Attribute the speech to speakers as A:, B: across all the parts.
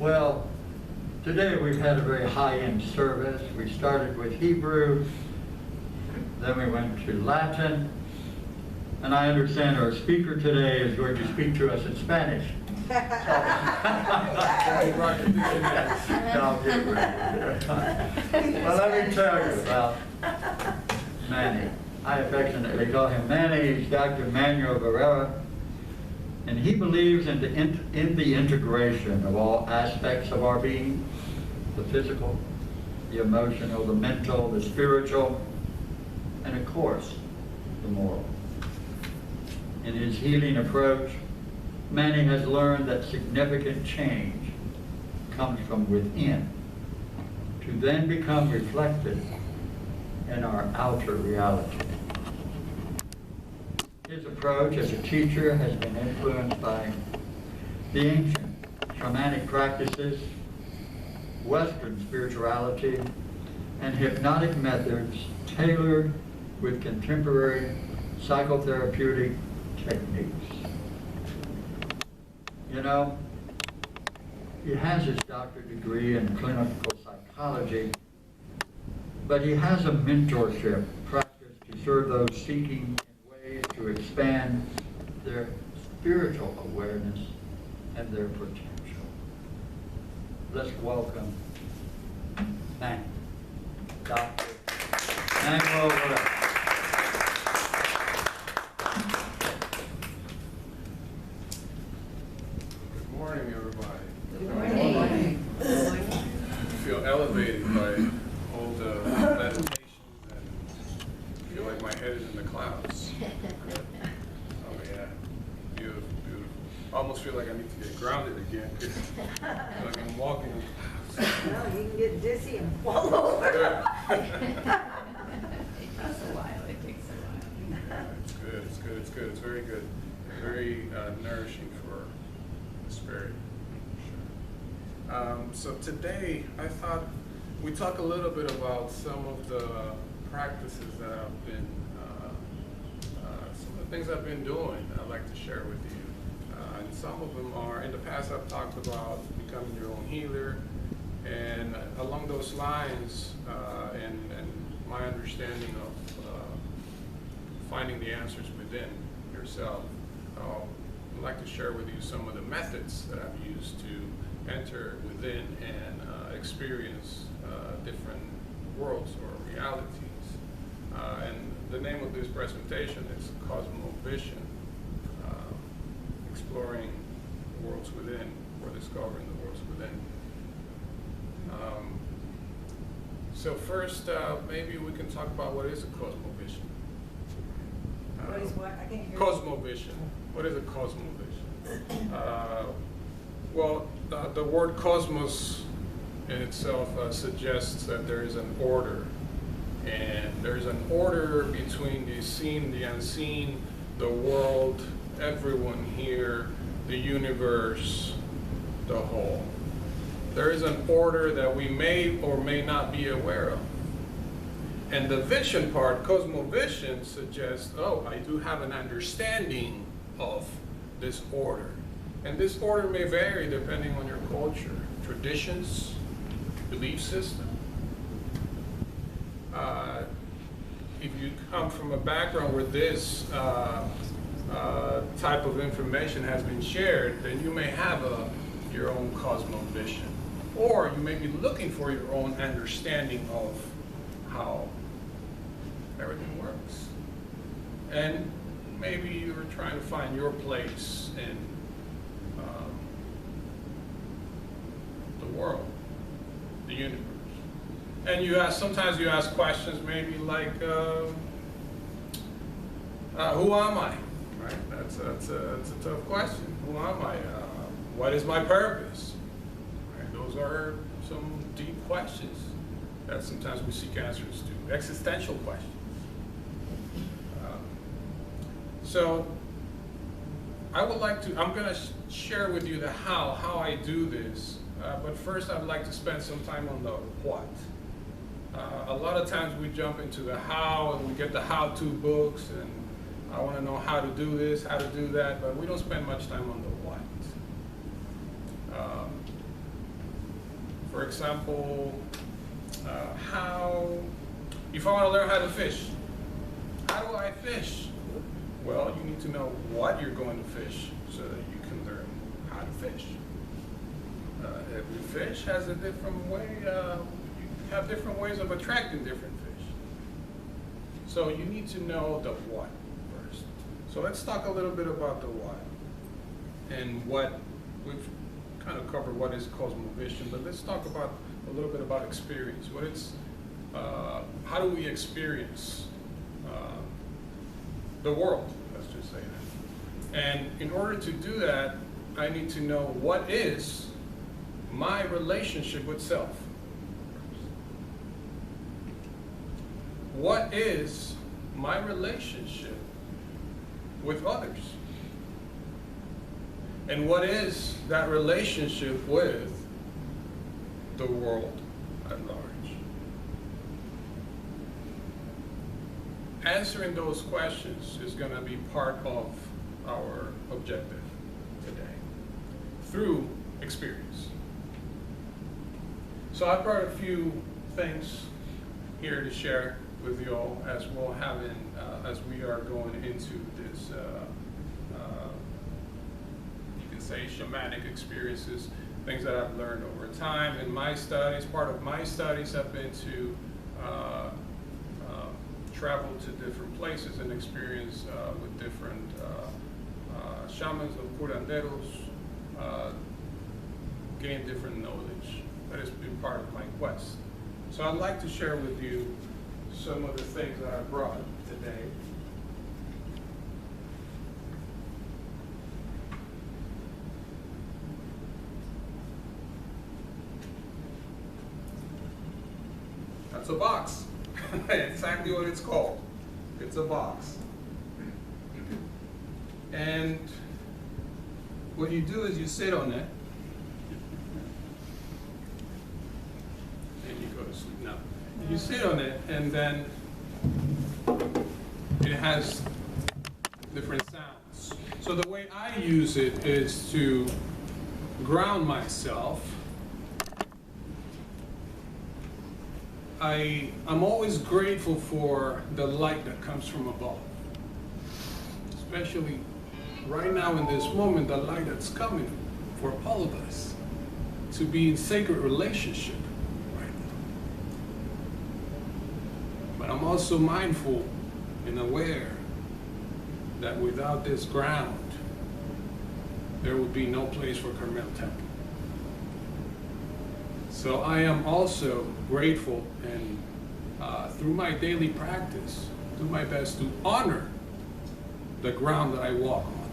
A: Well, today we've had a very high-end service. We started with Hebrew, then we went to Latin, and I understand our speaker today is going to speak to us in Spanish. Well, let me tell you about Manny. I affectionately call him Manny. He's Dr. Manuel Verela, and he believes in the integration of all aspects of our being, the physical, the emotional, the mental, the spiritual, and of course, the moral. In his healing approach, Manny has learned that significant change comes from within to then become reflected in our outer reality. His approach as a teacher has been influenced by the ancient shamanic practices, Western spirituality, and hypnotic methods tailored with contemporary psychotherapeutic techniques. You know, he has his doctorate degree in clinical psychology, but he has a mentorship practice to serve those seeking ways to expand their spiritual awareness and their potential. Let's welcome Dr. Manuel Verela.
B: Good morning, everybody.
C: Good morning.
B: I feel elevated by all the meditations and feel like my head is in the clouds. Oh yeah, beautiful, beautiful. I almost feel like I need to get grounded again. Like I'm walking in clouds.
C: Well, you can get dizzy and fall over.
D: It takes a while.
B: It's good, it's good, it's good. It's very good. Very nourishing for the spirit. Sure. So today, I thought we'd talk a little bit about some of the practices that I've been, some of the things I've been doing I'd like to share with you. And some of them are, in the past I've talked about becoming your own healer, and along those lines, and my understanding of finding the answers within yourself, I'd like to share with you some of the methods that I've used to enter within and experience different worlds or realities. And the name of this presentation is Cosmovision, exploring the worlds within or discovering the worlds within. So first, maybe we can talk about what is a cosmovision.
C: What is what? I can't hear you.
B: Cosmovision. What is a cosmovision? Well, the word cosmos in itself suggests that there is an order. And there's an order between the seen, the unseen, the world, everyone here, the universe, the whole. There is an order that we may or may not be aware of. And the vision part, cosmovision, suggests, oh, I do have an understanding of this order. And this order may vary depending on your culture, traditions, belief system. If you come from a background where this type of information has been shared, then you may have your own cosmovision. Or you may be looking for your own understanding of how everything works. And maybe you're trying to find your place in the world, the universe. And sometimes you ask questions maybe like, who am I? Right? That's a tough question. Who am I? What is my purpose? Right? Those are some deep questions that sometimes we seek answers to, existential questions. So I'm going to share with you the how I do this, but first I'd like to spend some time on the what. A lot of times we jump into the how and we get the how-to books and I want to know how to do this, how to do that, but we don't spend much time on the what. For example, if I want to learn how to fish, how do I fish? Well, you need to know what you're going to fish so that you can learn how to fish. Every fish has a different way, you have different ways of attracting different fish. So you need to know the what first. So let's talk a little bit about the what. And what, we've kind of covered what is cosmovision, but let's talk about a little bit about experience. How do we experience the world, let's just say that. And in order to do that, I need to know what is my relationship with self. What is my relationship with others? And what is that relationship with the world at large? Answering those questions is going to be part of our objective today through experience. So I brought a few things here to share with you all as as we are going into this, you can say, shamanic experiences, things that I've learned over time in my studies. Part of my studies have been to travel to different places and experience with different shamans or curanderos, gain different knowledge. That has been part of my quest. So I'd like to share with you some of the things that I brought today. That's a box. Exactly what it's called. It's a box. And what you do is you sit on it. And you go to sleep. No. You sit on it, and then it has different sounds. So the way I use it is to ground myself. I'm always grateful for the light that comes from above. Especially right now in this moment, the light that's coming for all of us to be in sacred relationship right now. But I'm also mindful and aware that without this ground, there would be no place for Carmel Temple. So I am also grateful and through my daily practice, do my best to honor the ground that I walk on.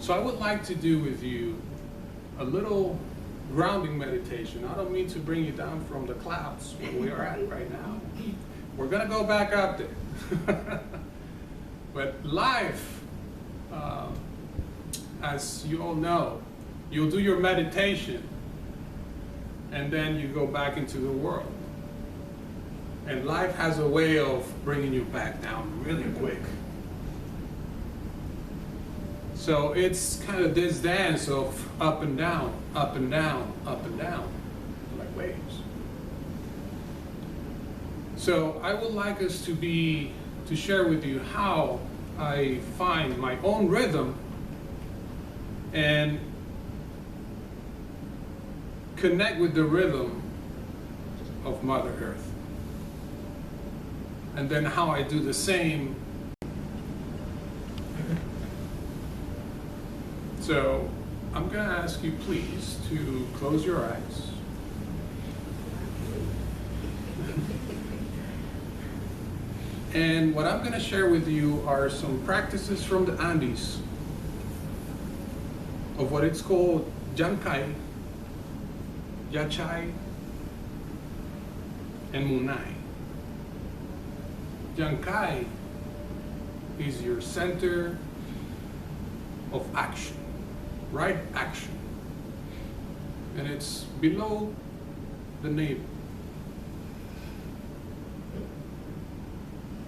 B: So I would like to do with you a little grounding meditation. I don't mean to bring you down from the clouds where we are at right now. We're going to go back up there. But life, as you all know, you'll do your meditation and then you go back into the world. And life has a way of bringing you back down really quick. So it's kind of this dance of up and down, up and down, up and down, like waves. So I would like us to share with you how I find my own rhythm and connect with the rhythm of Mother Earth. And then how I do the same. So I'm going to ask you please to close your eyes. And what I'm going to share with you are some practices from the Andes of what it's called Yankai, Yachai, and Munai. Yankai is your center of action, right action. And it's below the navel.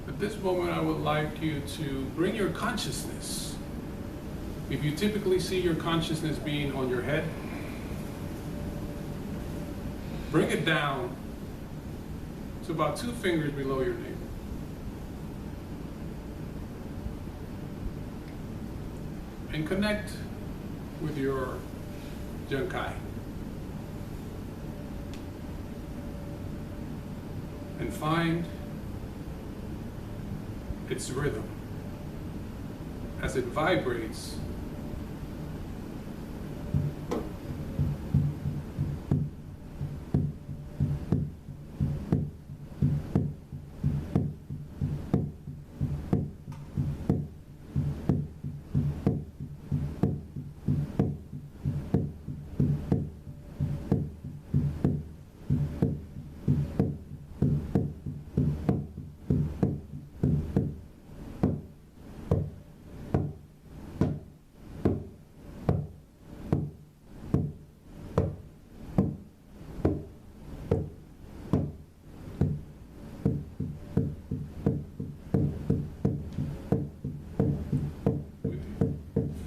B: At this moment, I would like you to bring your consciousness. If you typically see your consciousness being on your head, bring it down to about 2 fingers below your navel. And connect with your Jankai. And find its rhythm as it vibrates.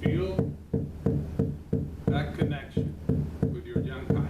B: Feel that connection with your Jankai.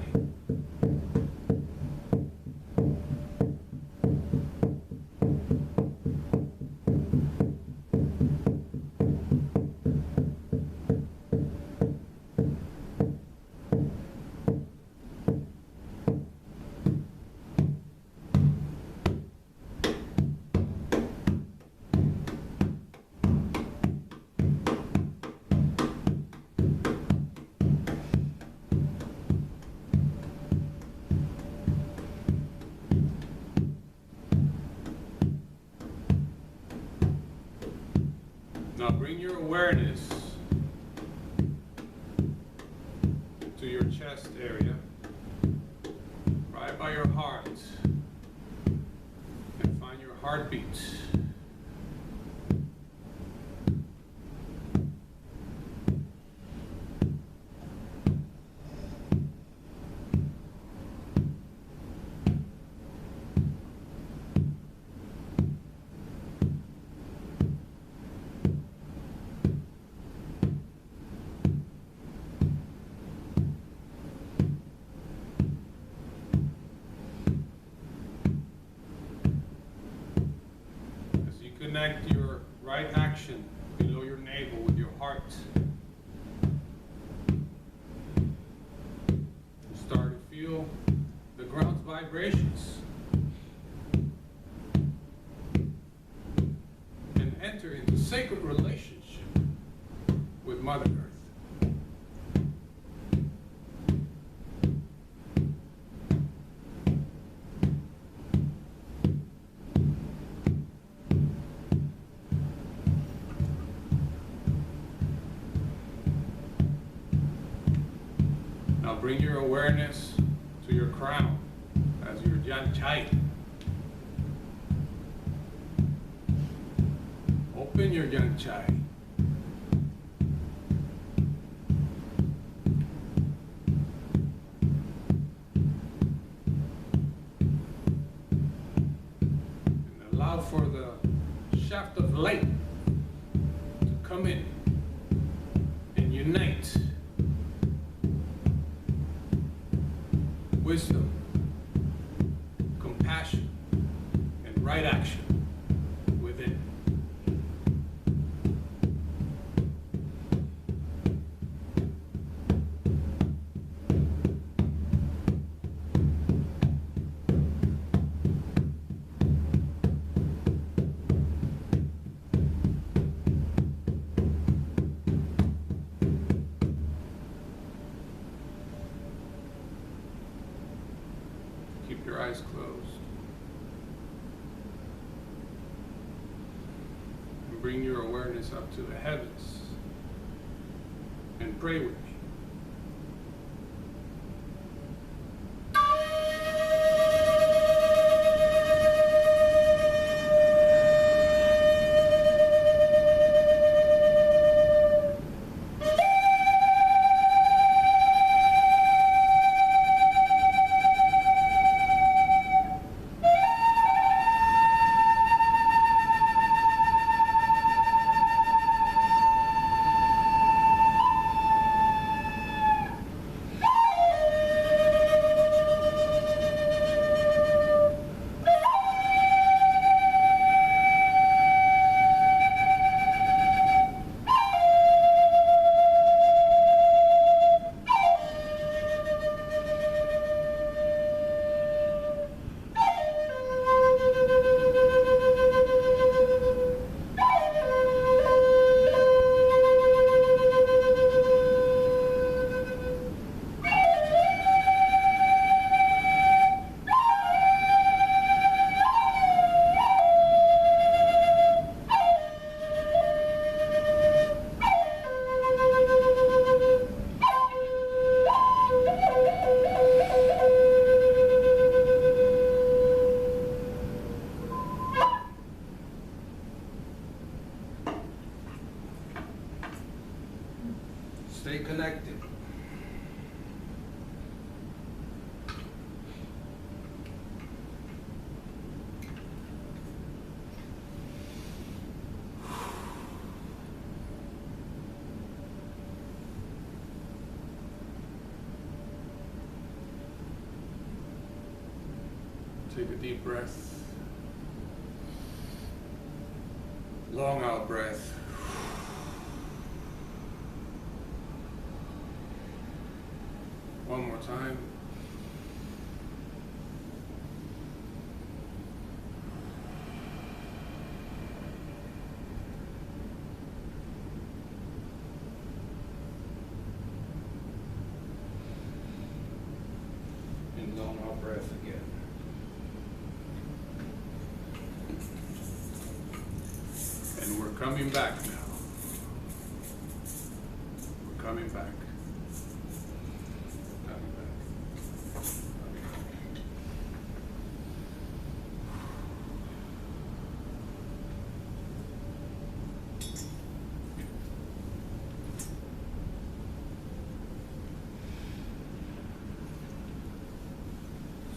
B: Now bring your awareness to your chest area, right by your heart, and find your heartbeat. Connect your right action below your navel with your heart. Start to feel the ground's vibrations. And enter into sacred relationship with Mother Earth. Now bring your awareness to your crown as your Jankai. Open your Jankai. And allow for the shaft of light to come in and unite wisdom, compassion, and right action within. Keep your eyes closed. And bring your awareness up to the heavens. And pray with me. Stay connected. Take a deep breath. Long out breath. One more time. And long out breath again. And we're coming back now. We're coming back. Coming back. Coming back.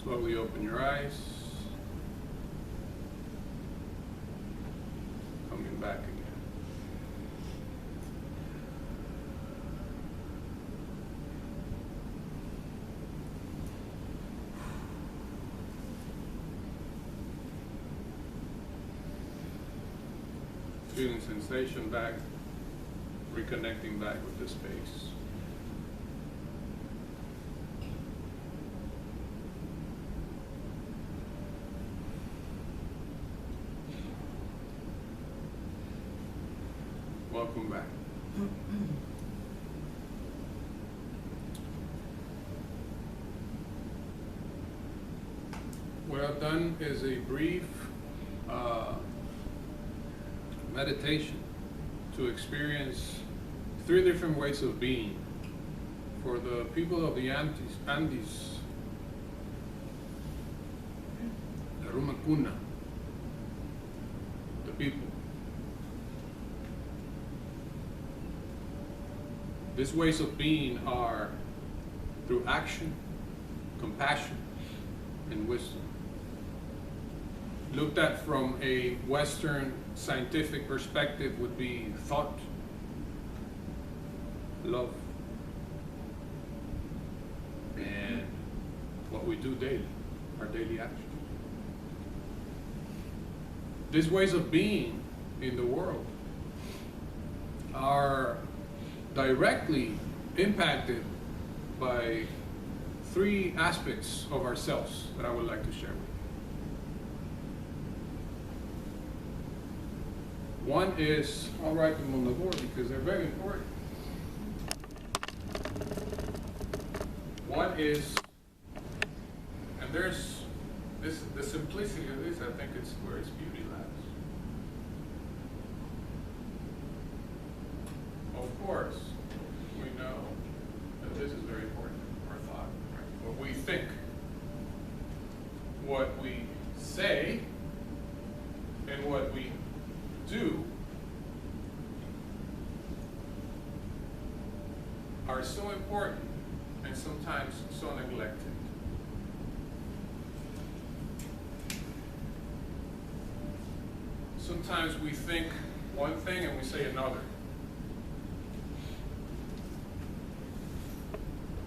B: Slowly open your eyes. Coming back again. Feeling sensation back, reconnecting back with the space. Welcome back. What I've done is a brief meditation to experience 3 different ways of being for the people of the Andes, the Rumacuna, the people. These ways of being are through action, compassion, and wisdom. Looked at from a Western scientific perspective would be thought, love, and what we do daily, our daily actions. These ways of being in the world are directly impacted by 3 aspects of ourselves that I would like to share with you. One is, I'll write them on the board because they're very important. One is, and there's this, the simplicity of this, I think it's where its beauty lies. Of course, we know that this is very important, our thought, right? What we think, what we say, and what we do are so important and sometimes so neglected. Sometimes we think one thing and we say another.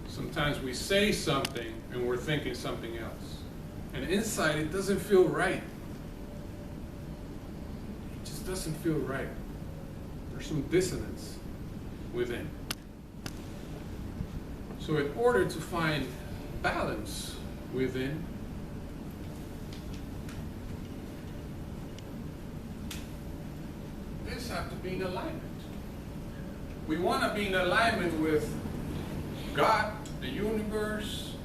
B: Sometimes we say something and we're thinking something else. And inside it doesn't feel right. It just doesn't feel right. There's some dissonance within. So in order to find balance within, this has to be in alignment. We want to be in alignment with God, the universe,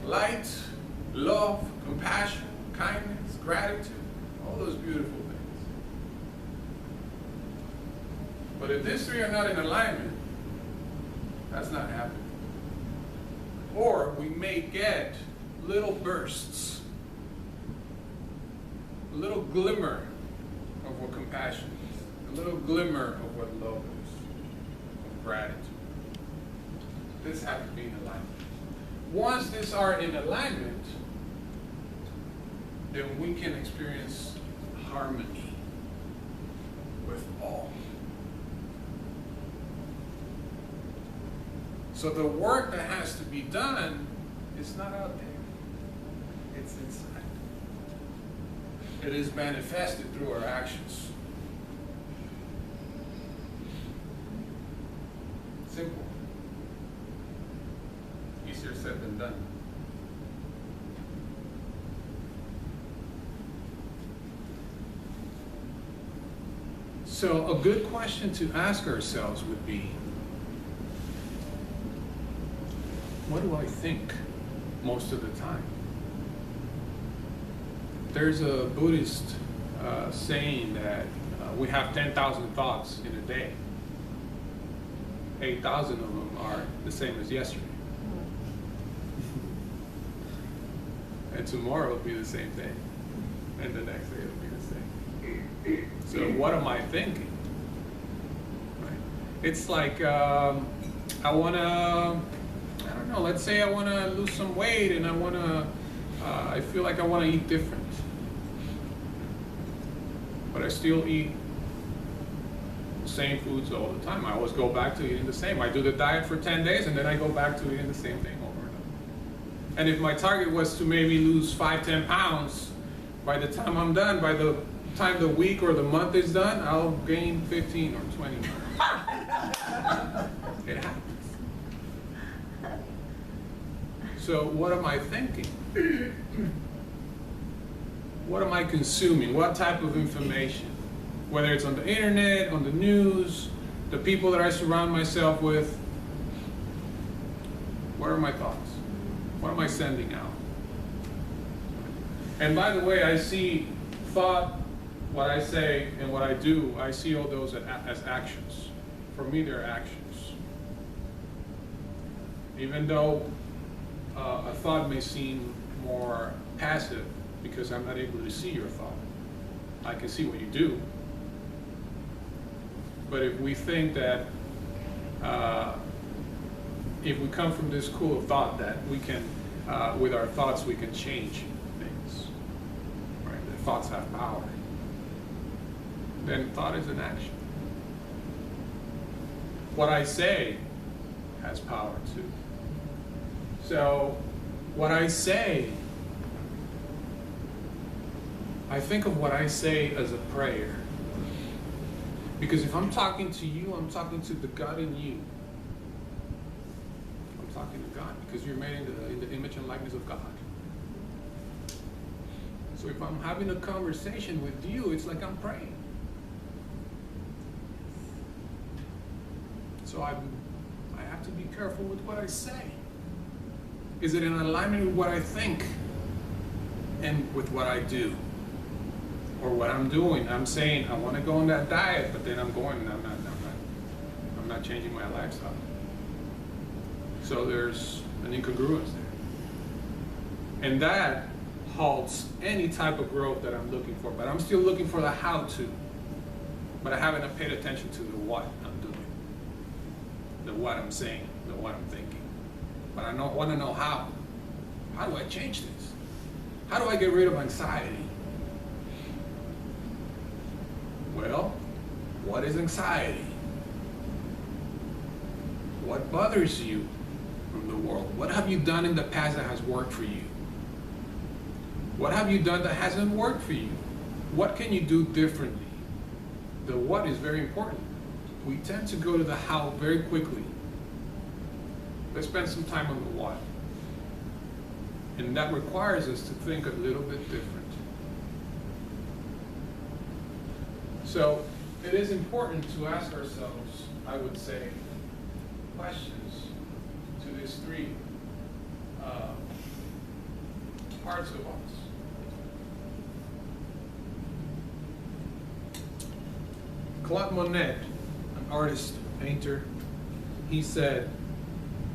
B: light, love, compassion, kindness, gratitude, all those beautiful things. But if these 3 are not in alignment, that's not happening. Or we may get little bursts, a little glimmer of what compassion is, a little glimmer of what love is, of gratitude. this has to be in alignment. Once these are in alignment, then we can experience harmony with all. So the work that has to be done is not out there. It's inside. It is manifested through our actions. Simple. Easier said than done. So a good question to ask ourselves would be, what do I think most of the time? There's a Buddhist saying that we have 10,000 thoughts in a day. 8,000 of them are the same as yesterday. And tomorrow will be the same thing. And the next day will be the same. So what am I thinking? Right? It's like I want to, I don't know, let's say I want to lose some weight and I feel like I want to eat different. But I still eat the same foods all the time. I always go back to eating the same. I do the diet for 10 days and then I go back to eating the same thing over and over. And if my target was to maybe lose 5-10 pounds, by the time I'm done, by the time the week or the month is done, I'll gain 15 or 20 pounds. It happens. So what am I thinking? What am I consuming? What type of information? Whether it's on the internet, on the news, the people that I surround myself with. What are my thoughts? What am I sending out? And by the way, I see thought, what I say, and what I do, I see all those as actions. For me, they're actions. Even though a thought may seem more passive, because I'm not able to see your thought. I can see what you do. But if we think that, if we come from this school of thought that we can, with our thoughts, we can change things, right? That thoughts have power, then thought is an action. What I say has power too. So, what I say, I think of what I say as a prayer. Because if I'm talking to you, I'm talking to the God in you. I'm talking to God because you're made in the image and likeness of God. So if I'm having a conversation with you, it's like I'm praying. So I have to be careful with what I say. Is it in alignment with what I think and with what I do? Or what I'm doing? I'm saying I want to go on that diet, but then I'm going and I'm not changing my lifestyle. So there's an incongruence there. And that halts any type of growth that I'm looking for. But I'm still looking for the how-to. But I haven't paid attention to the what I'm doing. The what I'm saying, the what I'm thinking. But I want to know how. How do I change this? How do I get rid of anxiety? Well, what is anxiety? What bothers you from the world? What have you done in the past that has worked for you? What have you done that hasn't worked for you? What can you do differently? The what is very important. We tend to go to the how very quickly. Let's spend some time on the what. And that requires us to think a little bit different. So it is important to ask ourselves, I would say, questions to these three parts of us. Claude Monet, an artist, painter, he said,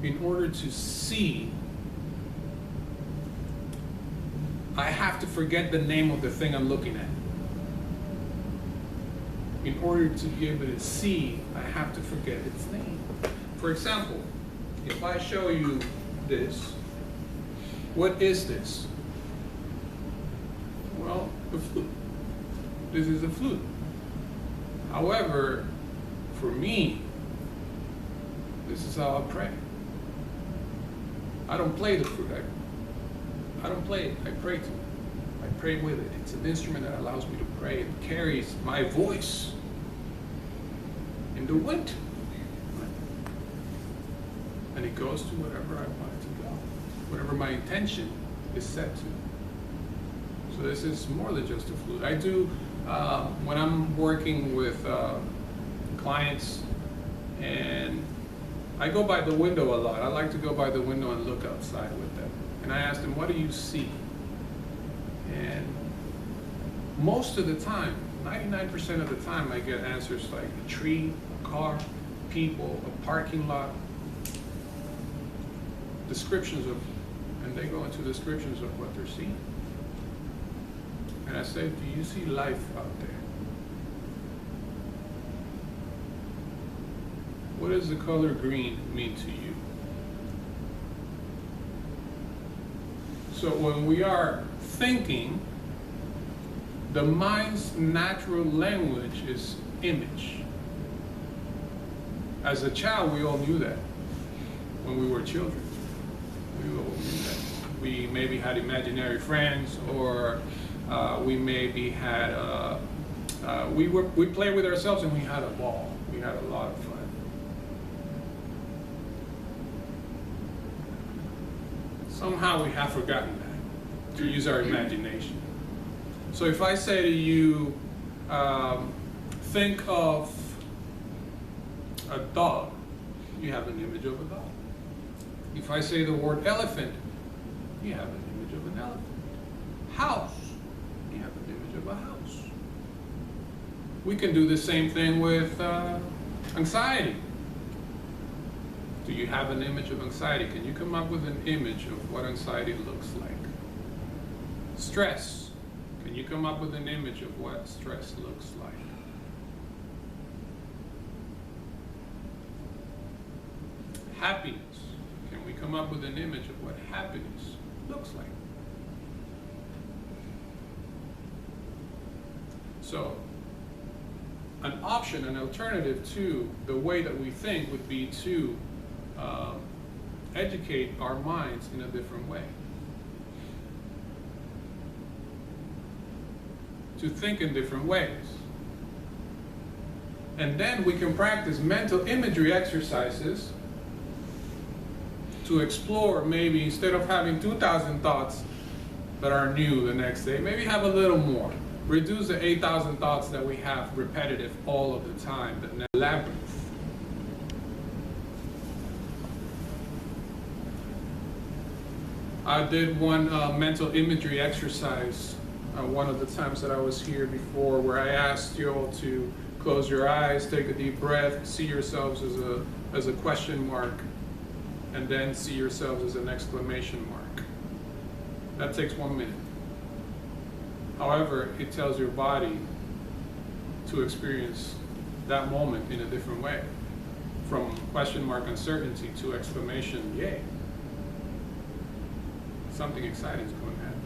B: in order to see, I have to forget the name of the thing I'm looking at. In order to be able to see, I have to forget its name. For example, if I show you this, what is this? Well, the flute. This is a flute. However, for me, this is how I pray. I don't play the flute. I don't play it. I pray to it. I pray with it. It's an instrument that allows me to pray. It carries my voice in the wind. And it goes to wherever I want it to go, whatever my intention is set to. So this is more than just a flute. I do, when I'm working with clients, and I go by the window a lot. I like to go by the window and look outside with them. And I ask them, what do you see? And most of the time, 99% of the time, I get answers like a tree, a car, people, a parking lot, descriptions of, and they go into descriptions of what they're seeing. And I say, do you see life out there? What does the color green mean to you? So when we are thinking, the mind's natural language is image. As a child, we all knew that when we were children. We all knew that. We maybe had imaginary friends, or we maybe had, we played with ourselves and we had a ball. We had a lot of fun. Somehow we have forgotten that, to use our imagination. So if I say to you, think of a dog, you have an image of a dog. If I say the word elephant, you have an image of an elephant. House, you have an image of a house. We can do the same thing with anxiety. Do you have an image of anxiety? Can you come up with an image of what anxiety looks like? Stress. Can you come up with an image of what stress looks like? Happiness. Can we come up with an image of what happiness looks like? So, an option, an alternative to the way that we think would be to educate our minds in a different way. To think in different ways. And then we can practice mental imagery exercises to explore, maybe instead of having 2,000 thoughts that are new the next day, maybe have a little more. Reduce the 8,000 thoughts that we have repetitive all of the time, the labyrinth. I did one mental imagery exercise one of the times that I was here before, where I asked you all to close your eyes, take a deep breath, see yourselves as a question mark, and then see yourselves as an exclamation mark. That takes 1 minute. However, it tells your body to experience that moment in a different way. From question mark uncertainty to exclamation, yay. Something exciting is going to happen.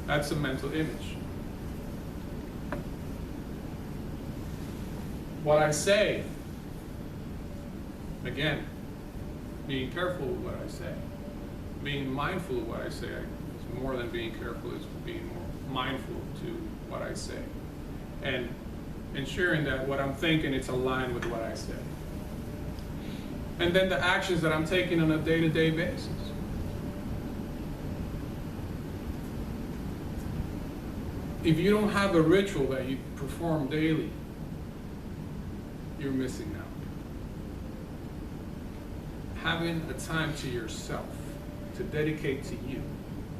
B: That's a mental image. What I say, again, being careful with what I say, being mindful of what I say. It's more than being careful, it's being more mindful to what I say. And ensuring that what I'm thinking, it's aligned with what I say. And then the actions that I'm taking on a day-to-day basis. If you don't have a ritual that you perform daily, you're missing out. Having a time to yourself, to dedicate to you.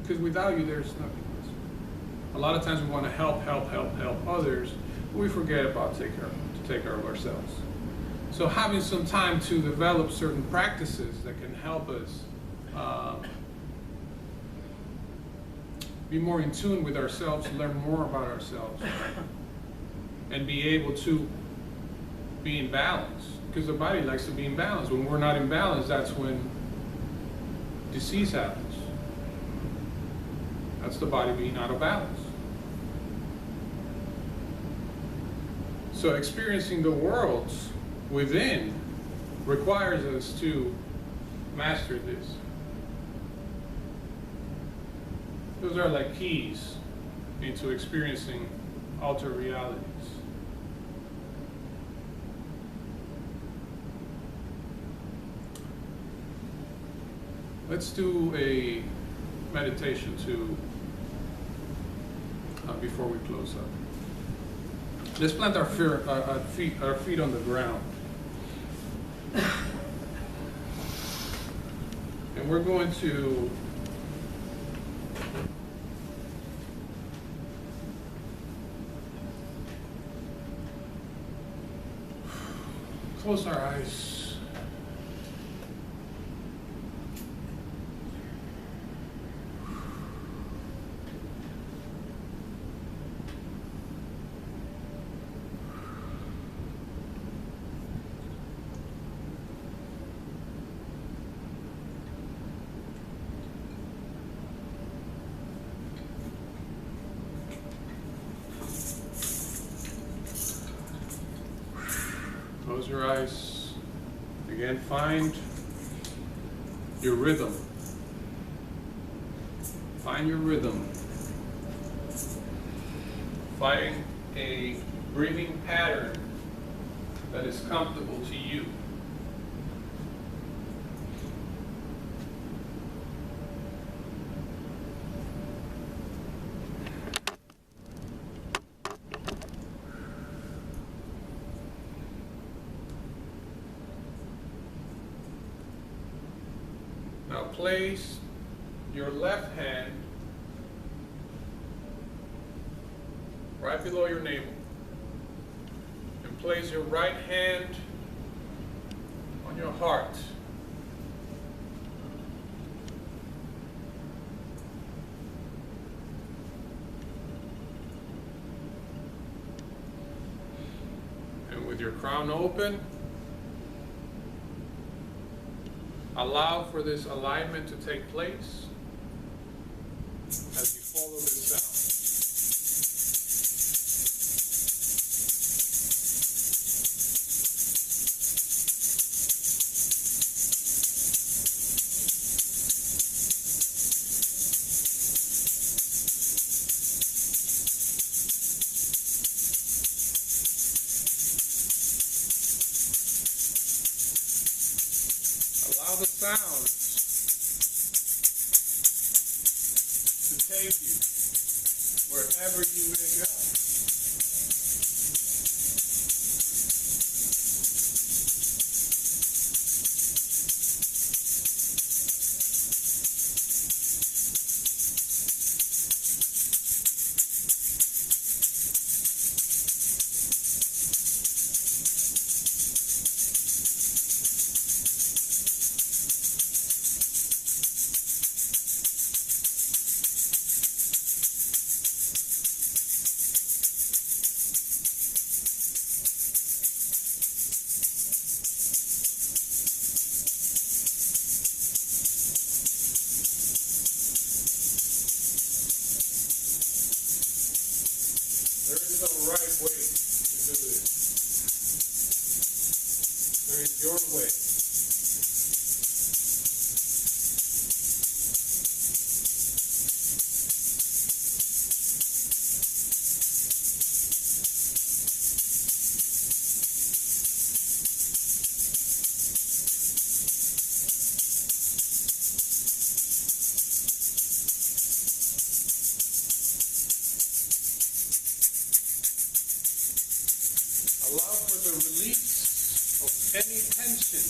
B: Because without you, there's nothing else. A lot of times we want to help others, but we forget about to take care of ourselves. So having some time to develop certain practices that can help us be more in tune with ourselves, learn more about ourselves, and be able to be in balance, because the body likes to be in balance. When we're not in balance, that's when disease happens. That's the body being out of balance. So experiencing the worlds within requires us to master this. Those are like keys into experiencing altered realities. Let's do a meditation too before we close up. Let's plant our feet on the ground. And we're going to close our eyes. Close your eyes. Again, find your rhythm. Find your rhythm. Find a breathing pattern that is comfortable to you. Now place your left hand right below your navel, and place your right hand on your heart. And with your crown open, allow for this alignment to take place as you follow this sound. Allow the sounds to take you wherever you may go. There is no right way to do this. There is your way. Allow for the release of any tension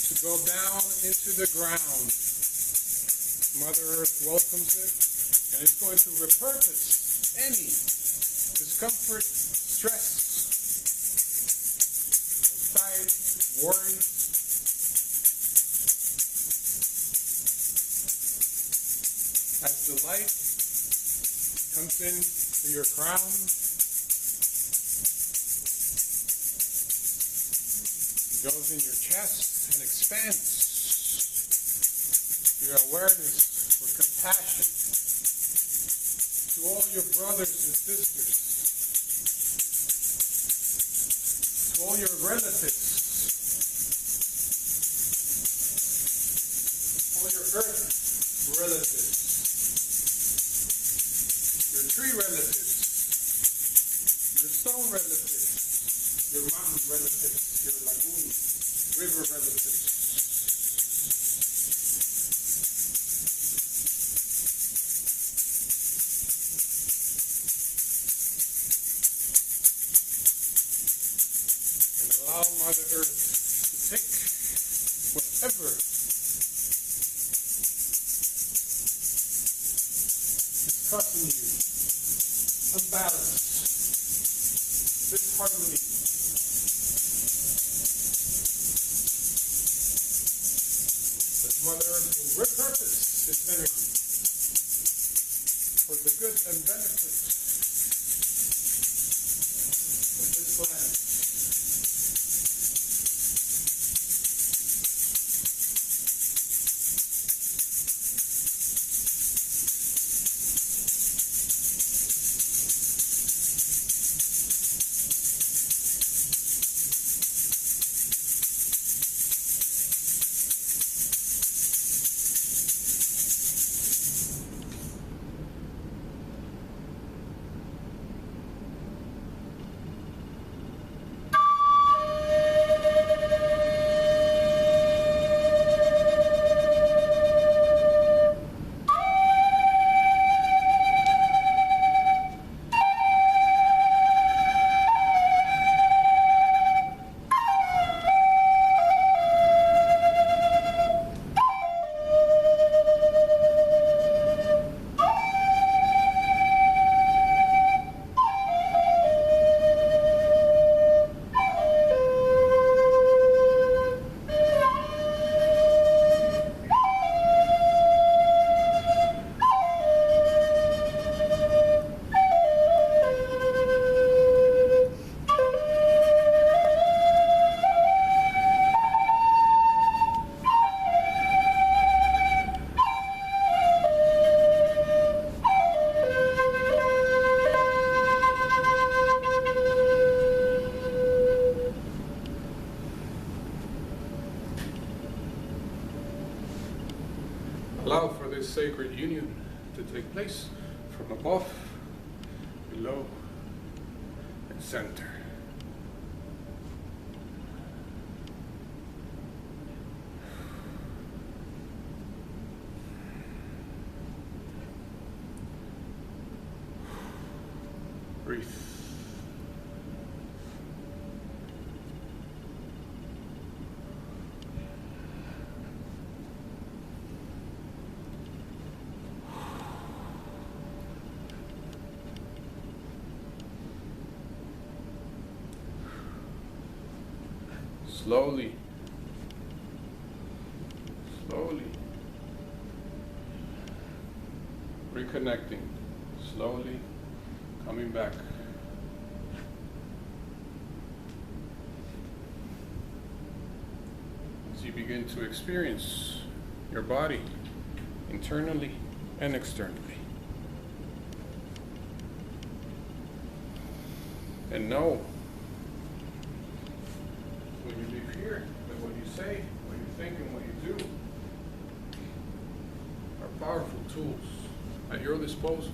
B: to go down into the ground. Mother Earth welcomes it, and it's going to repurpose any discomfort, stress, anxiety, worry. As the light comes in to your crown, goes in your chest and expands your awareness with compassion to all your brothers and sisters, to all your relatives, all your earth relatives, your tree relatives, your stone relatives, your mountain relatives, your lagoon, river relatives. And allow Mother Earth to take whatever is causing you unbalanced, disharmony. That Mother Earth will repurpose this energy for the good and benefit of this planet. Allow for this sacred union to take place from above, below, and center. Breathe. Slowly, slowly, reconnecting, slowly coming back. As you begin to experience your body internally and externally. And know when you leave here, that what you say, what you think, and what you do are powerful tools at your disposal.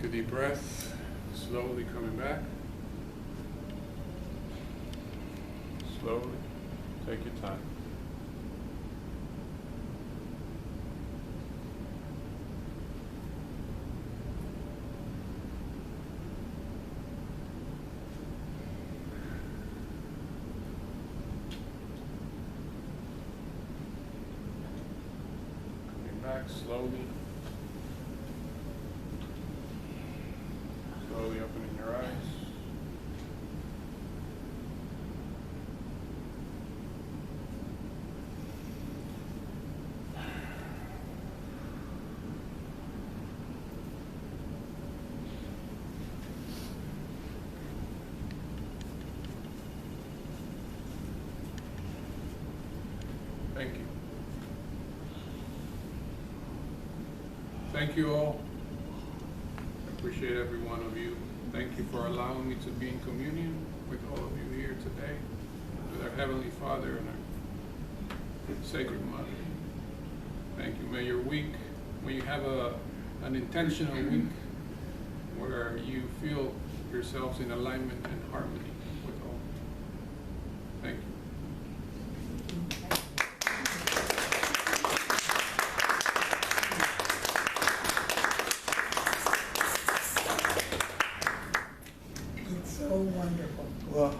B: Take a deep breath, slowly coming back. Slowly, take your time. Coming back slowly. Thank you. Thank you all. I appreciate every one of you. Thank you for allowing me to be in communion with all of you here today, with our Heavenly Father and our Sacred Mother. Thank you. May your week, when you have an intentional week where you feel yourselves in alignment and harmony with all. Thank you.
C: It's so wonderful.
E: Well,